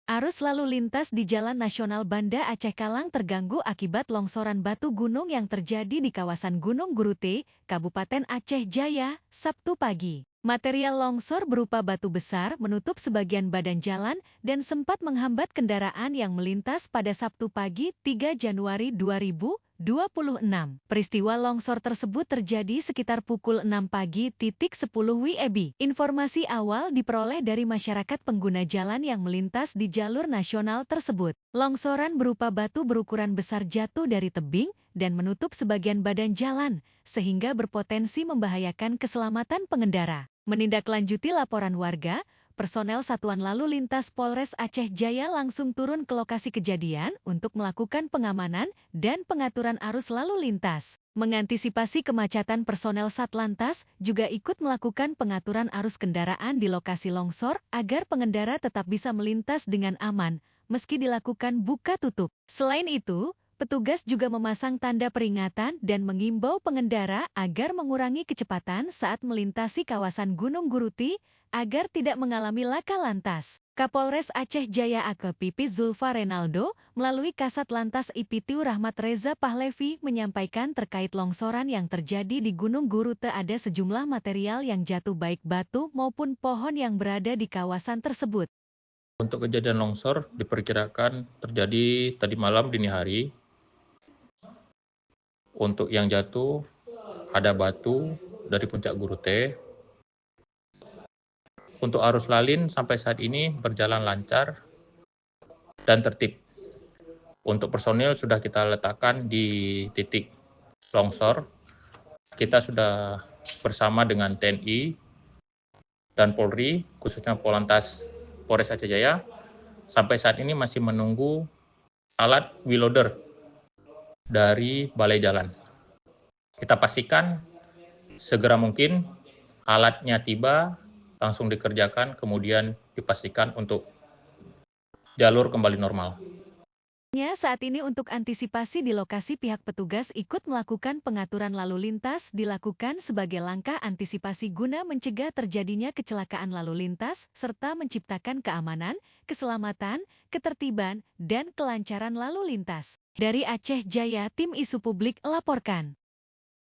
Arus lalu lintas di Jalan Nasional Banda Aceh Kalang terganggu akibat longsoran batu gunung yang terjadi di kawasan Gunung Gurute, Kabupaten Aceh Jaya, Sabtu pagi. Material longsor berupa batu besar menutup sebagian badan jalan dan sempat menghambat kendaraan yang melintas pada Sabtu pagi 3 Januari 2026. Peristiwa longsor tersebut terjadi sekitar pukul 6 pagi 10 WIB. Informasi awal diperoleh dari masyarakat pengguna jalan yang melintas di jalur nasional tersebut. Longsoran berupa batu berukuran besar jatuh dari tebing dan menutup sebagian badan jalan, sehingga berpotensi membahayakan keselamatan pengendara. Menindaklanjuti laporan warga, personel Satuan Lalu Lintas Polres Aceh Jaya langsung turun ke lokasi kejadian untuk melakukan pengamanan dan pengaturan arus lalu lintas. Mengantisipasi kemacetan, personel Satlantas juga ikut melakukan pengaturan arus kendaraan di lokasi longsor agar pengendara tetap bisa melintas dengan aman, meski dilakukan buka tutup. Selain itu, petugas juga memasang tanda peringatan dan mengimbau pengendara agar mengurangi kecepatan saat melintasi kawasan Gunung Guruti agar tidak mengalami laka lantas. Kapolres Aceh Jaya AKBP Zulfa Renaldo melalui Kasat Lantas IPTU Rahmat Reza Pahlevi menyampaikan terkait longsoran yang terjadi di Gunung Gurute ada sejumlah material yang jatuh baik batu maupun pohon yang berada di kawasan tersebut. Untuk kejadian longsor diperkirakan terjadi tadi malam dini hari. Untuk yang jatuh ada batu dari puncak Gurute. Untuk arus lalin sampai saat ini berjalan lancar dan tertib. Untuk personil sudah kita letakkan di titik longsor. Kita sudah bersama dengan TNI dan Polri, khususnya Polantas Polres Aceh Jaya, sampai saat ini masih menunggu alat wheel loader dari Balai Jalan. Kita pastikan segera mungkin alatnya tiba, langsung dikerjakan, kemudian dipastikan untuk jalur kembali normal. Saat ini untuk antisipasi di lokasi pihak petugas ikut melakukan pengaturan lalu lintas dilakukan sebagai langkah antisipasi guna mencegah terjadinya kecelakaan lalu lintas serta menciptakan keamanan, keselamatan, ketertiban, dan kelancaran lalu lintas. Dari Aceh Jaya, Tim Isu Publik laporkan.